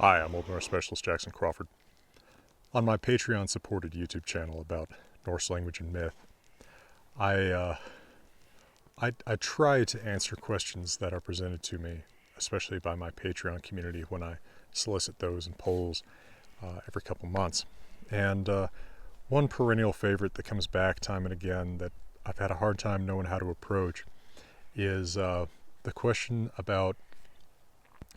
Hi, I'm Old Norse Specialist Jackson Crawford. On my Patreon-supported YouTube channel about Norse language and myth, I try to answer questions that are presented to me, especially by my Patreon community when I solicit those in polls every couple months. And one perennial favorite that comes back time and again that I've had a hard time knowing how to approach is the question about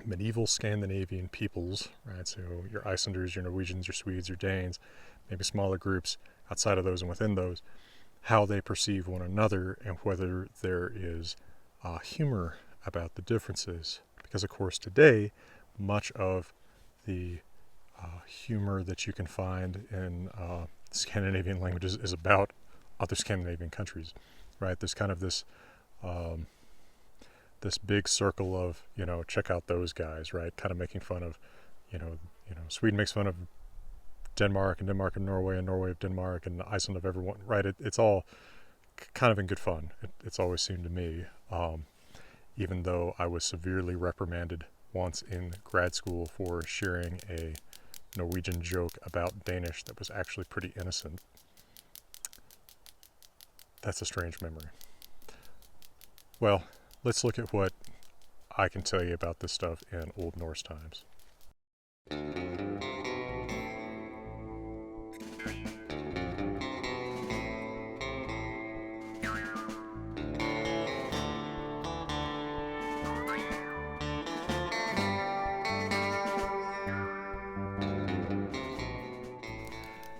medieval Scandinavian peoples, right? So your Icelanders, your Norwegians, your Swedes, your Danes, maybe smaller groups outside of those and within those, how they perceive one another and whether there is humor about the differences. Because of course today, much of the humor that you can find in Scandinavian languages is about other Scandinavian countries, right? There's kind of this this big circle of, check out those guys, right? Kind of making fun of, Sweden makes fun of Denmark, and Denmark of Norway, and Norway of Denmark, and Iceland of everyone, right? It's all kind of in good fun. It's always seemed to me, even though I was severely reprimanded once in grad school for sharing a Norwegian joke about Danish that was actually pretty innocent. That's a strange memory. Well, let's look at what I can tell you about this stuff in Old Norse times.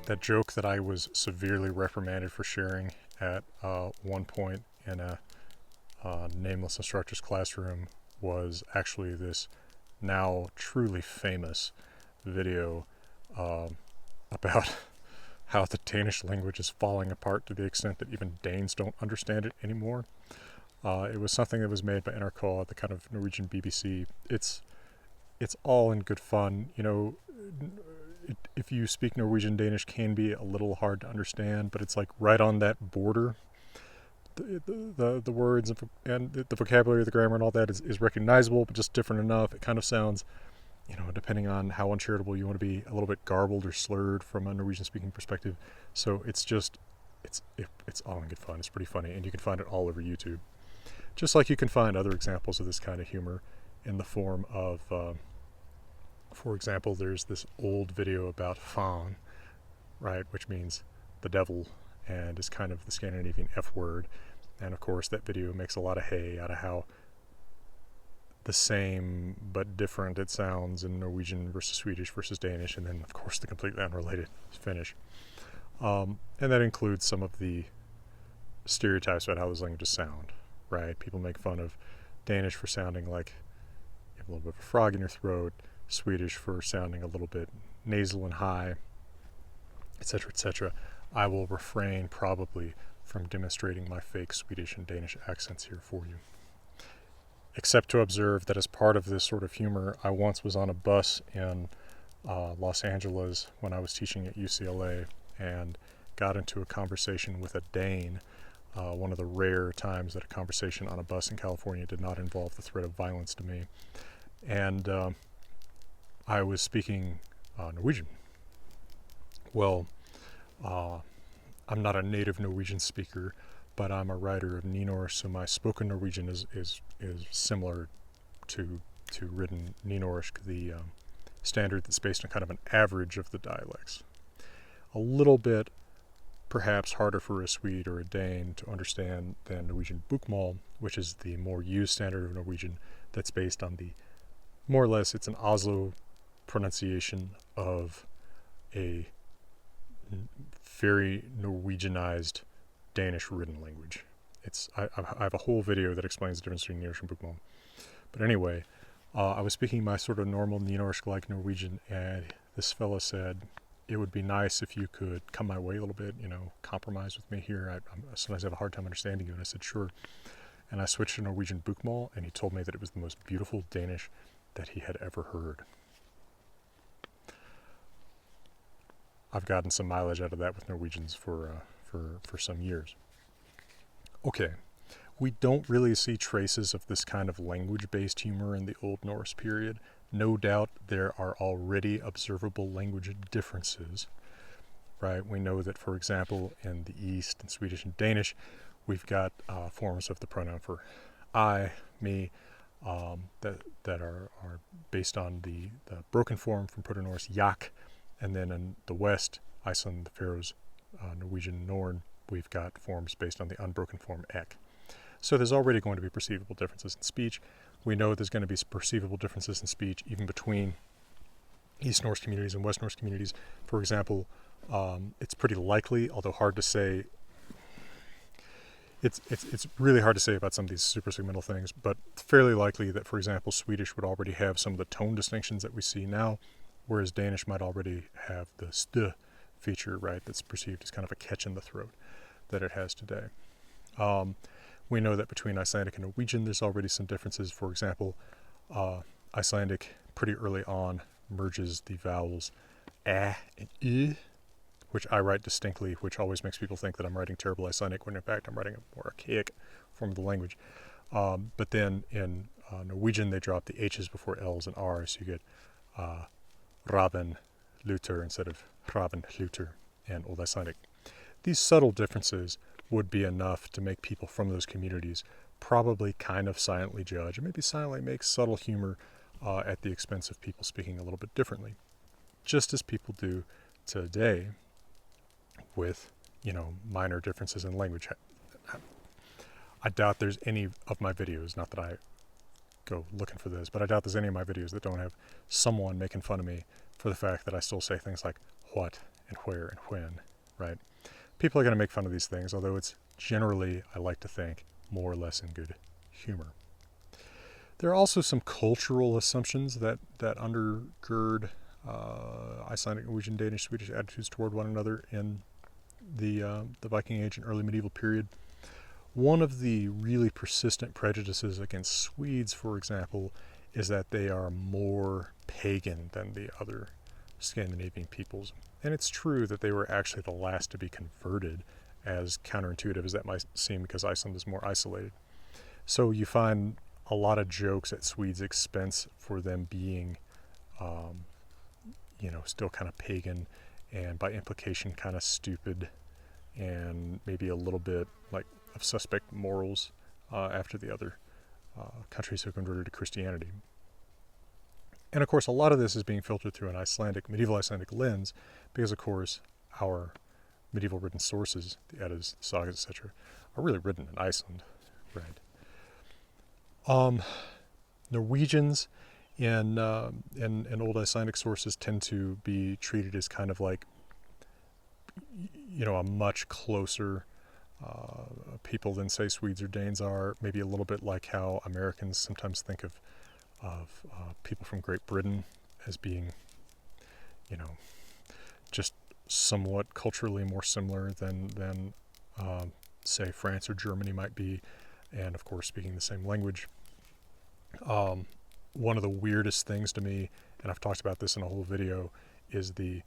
That joke that I was severely reprimanded for sharing at one point in a nameless instructor's classroom was actually this now truly famous video about how the Danish language is falling apart to the extent that even Danes don't understand it anymore. It was something that was made by NRK, the kind of Norwegian BBC. It's all in good fun. If you speak Norwegian, Danish can be a little hard to understand, but it's like right on that border. The words and the vocabulary, the grammar, and all that is recognizable, but just different enough. It kind of sounds, depending on how uncharitable you want to be, a little bit garbled or slurred from a Norwegian speaking perspective. So it's all in good fun. It's pretty funny, and you can find it all over YouTube. Just like you can find other examples of this kind of humor in the form of, for example, there's this old video about Fan, right, which means the devil, and is kind of the Scandinavian F word. And of course that video makes a lot of hay out of how the same but different it sounds in Norwegian versus Swedish versus Danish, and then of course the completely unrelated Finnish. And that includes some of the stereotypes about how those languages sound, right? People make fun of Danish for sounding like you have a little bit of a frog in your throat, Swedish for sounding a little bit nasal and high, etc., etc. I will refrain probably from demonstrating my fake Swedish and Danish accents here for you. Except to observe that as part of this sort of humor, I once was on a bus in Los Angeles when I was teaching at UCLA and got into a conversation with a Dane, one of the rare times that a conversation on a bus in California did not involve the threat of violence to me. And I was speaking Norwegian. Well, I'm not a native Norwegian speaker, but I'm a writer of Norse, so my spoken Norwegian is similar to written Norse, the standard that's based on kind of an average of the dialects. A little bit, perhaps, harder for a Swede or a Dane to understand than Norwegian bokmål, which is the more used standard of Norwegian that's based on the, more or less, it's an Oslo pronunciation of a very Norwegianized Danish written language. I have a whole video that explains the difference between Norse and bokmål. But anyway, I was speaking my sort of normal Norse-like Norwegian, and this fella said, it would be nice if you could come my way a little bit, compromise with me here. I sometimes have a hard time understanding you. And I said, sure. And I switched to Norwegian bokmål, and he told me that it was the most beautiful Danish that he had ever heard. I've gotten some mileage out of that with Norwegians for some years. Okay, we don't really see traces of this kind of language-based humor in the Old Norse period. No doubt there are already observable language differences, right? We know that, for example, in the East, in Swedish and Danish, we've got forms of the pronoun for I, me, that are based on the broken form from Proto-Norse jak, and then in the West, Iceland, the Faroes, Norwegian Norn, we've got forms based on the unbroken form ek. So there's already going to be perceivable differences in speech. We know there's going to be perceivable differences in speech even between East Norse communities and West Norse communities. For example, it's pretty likely, although hard to say, it's really hard to say about some of these super segmental things, but fairly likely that, for example, Swedish would already have some of the tone distinctions that we see now, whereas Danish might already have the st feature, right, that's perceived as kind of a catch in the throat that it has today. We know that between Icelandic and Norwegian, there's already some differences. For example, Icelandic pretty early on merges the vowels a and I, which I write distinctly, which always makes people think that I'm writing terrible Icelandic, when in fact I'm writing a more archaic form of the language. But then in Norwegian, they drop the H's before L's and R's, so you get Raven Luther instead of Raven Luther and Old Icelandic. These subtle differences would be enough to make people from those communities probably kind of silently judge, or maybe silently make subtle humor at the expense of people speaking a little bit differently, just as people do today with, minor differences in language. I doubt there's any of my videos, not that I go looking for this, but I doubt there's any of my videos that don't have someone making fun of me for the fact that I still say things like what and where and when, right? People are going to make fun of these things, although it's generally, I like to think, more or less in good humor. There are also some cultural assumptions that undergird Icelandic, Norwegian, Danish, Swedish attitudes toward one another in the Viking Age and early medieval period. One of the really persistent prejudices against Swedes, for example, is that they are more pagan than the other Scandinavian peoples. And it's true that they were actually the last to be converted, as counterintuitive as that might seem, because Iceland is more isolated. So you find a lot of jokes at Swedes' expense for them being, still kind of pagan, and by implication kind of stupid, and maybe a little bit like of suspect morals after the other countries who converted to Christianity. And of course, a lot of this is being filtered through an medieval Icelandic lens, because of course our medieval written sources, the Eddas, the sagas, etc., are really written in Iceland, right? Norwegians in old Icelandic sources tend to be treated as kind of like, a much closer people than, say, Swedes or Danes are. Maybe a little bit like how Americans sometimes think of people from Great Britain as being, just somewhat culturally more similar than say, France or Germany might be, and of course speaking the same language. One of the weirdest things to me, and I've talked about this in a whole video, is the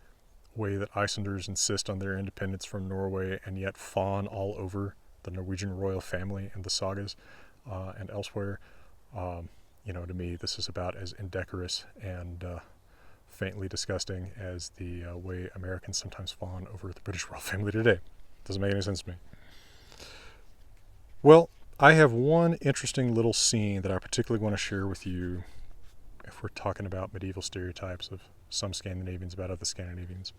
way that Icelanders insist on their independence from Norway and yet fawn all over the Norwegian royal family in the sagas and elsewhere. To me, this is about as indecorous and faintly disgusting as the way Americans sometimes fawn over the British royal family today. Doesn't make any sense to me. Well, I have one interesting little scene that I particularly want to share with you if we're talking about medieval stereotypes of some Scandinavians about other Scandinavians.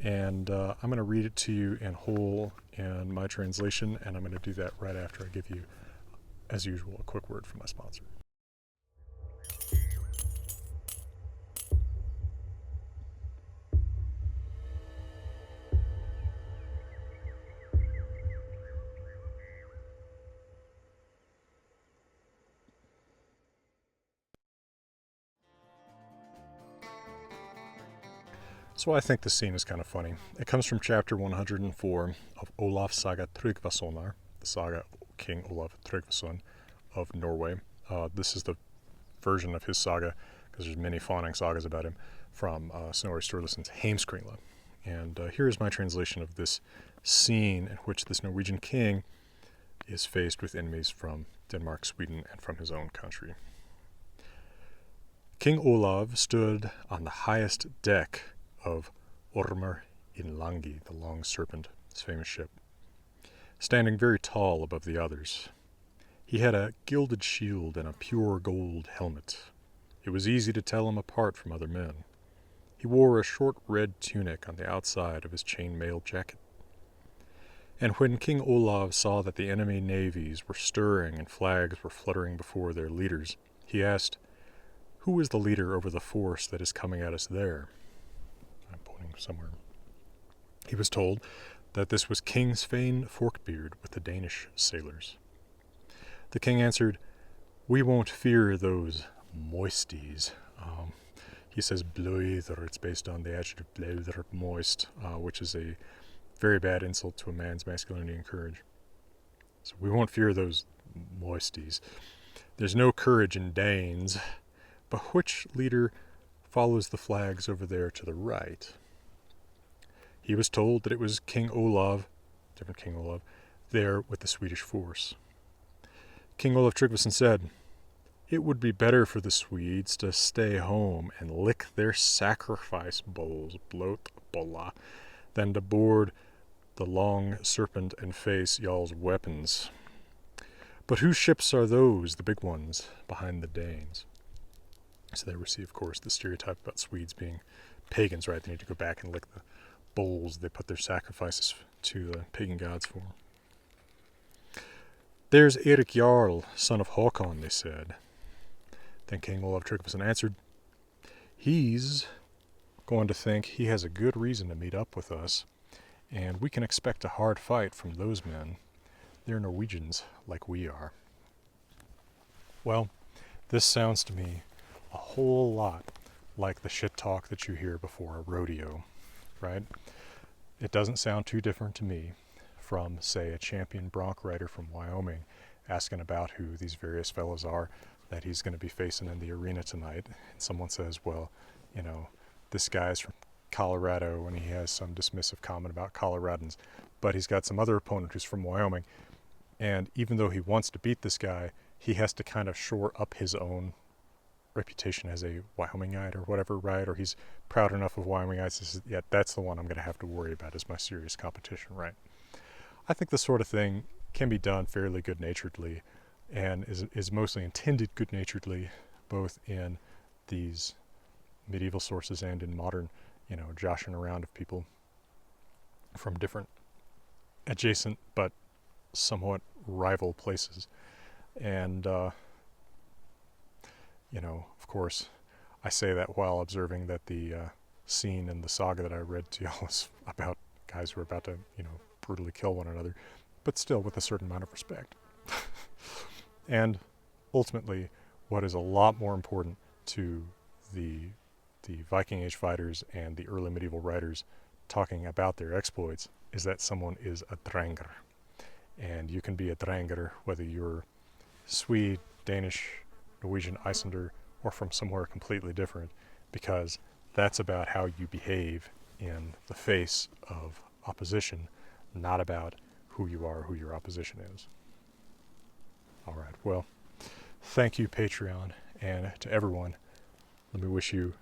And I'm going to read it to you in whole in my translation, and I'm going to do that right after I give you, as usual, a quick word from my sponsor. So I think the scene is kind of funny. It comes from chapter 104 of Olaf's saga Tryggvasonar, the saga of King Olaf Tryggvason of Norway. This is the version of his saga, because there's many fawning sagas about him, from Snorri Sturluson's Heimskringla. And here is my translation of this scene in which this Norwegian king is faced with enemies from Denmark, Sweden, and from his own country. King Olav stood on the highest deck of Ormr Inlangi, the Long Serpent, his famous ship, standing very tall above the others. He had a gilded shield and a pure gold helmet. It was easy to tell him apart from other men. He wore a short red tunic on the outside of his chain-mail jacket. And when King Olav saw that the enemy navies were stirring and flags were fluttering before their leaders, he asked, "Who is the leader over the force that is coming at us there?" I'm pointing somewhere. He was told that this was King Svein Forkbeard with the Danish sailors. The king answered, "We won't fear those moisties." He says blöðr, it's based on the adjective blöðr, moist, which is a very bad insult to a man's masculinity and courage. So we won't fear those moisties. There's no courage in Danes, but which leader follows the flags over there to the right? He was told that it was King Olav, different King Olav, there with the Swedish force. King Olav Tryggvason said, "It would be better for the Swedes to stay home and lick their sacrifice bowls, blótbolla, than to board the Long Serpent and face y'all's weapons. But whose ships are those, the big ones, behind the Danes?" So there we see, of course, the stereotype about Swedes being pagans, right? They need to go back and lick the bowls they put their sacrifices to the pagan gods for. "There's Erik Jarl, son of Håkon," they said. Then King Olav Tryggvason answered, "He's going to think he has a good reason to meet up with us, and we can expect a hard fight from those men. They're Norwegians like we are." Well, this sounds to me a whole lot like the shit talk that you hear before a rodeo, right? It doesn't sound too different to me from, say, a champion bronc rider from Wyoming asking about who these various fellows are that he's going to be facing in the arena tonight. And someone says, "Well, you know, this guy's from Colorado," and he has some dismissive comment about Coloradans, but he's got some other opponent who's from Wyoming. And even though he wants to beat this guy, he has to kind of shore up his own reputation as a Wyomingite or whatever, right? Or he's proud enough of Wyomingites. He says, "Yeah, that's the one I'm going to have to worry about as my serious competition," right? I think this sort of thing can be done fairly good-naturedly, and is mostly intended good-naturedly, both in these medieval sources and in modern, joshing around of people from different adjacent but somewhat rival places. And, of course, I say that while observing that the scene in the saga that I read to y'all is about guys who are about to, brutally kill one another, but still with a certain amount of respect. And ultimately, what is a lot more important to the Viking Age fighters and the early medieval writers talking about their exploits is that someone is a dranger. And you can be a dranger whether you're Swede, Danish, Norwegian, Icelander, or from somewhere completely different, because that's about how you behave in the face of opposition, not about who you are, who your opposition is. All right, well, thank you, Patreon, and to everyone, let me wish you,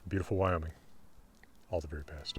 beautiful Wyoming, all the very best.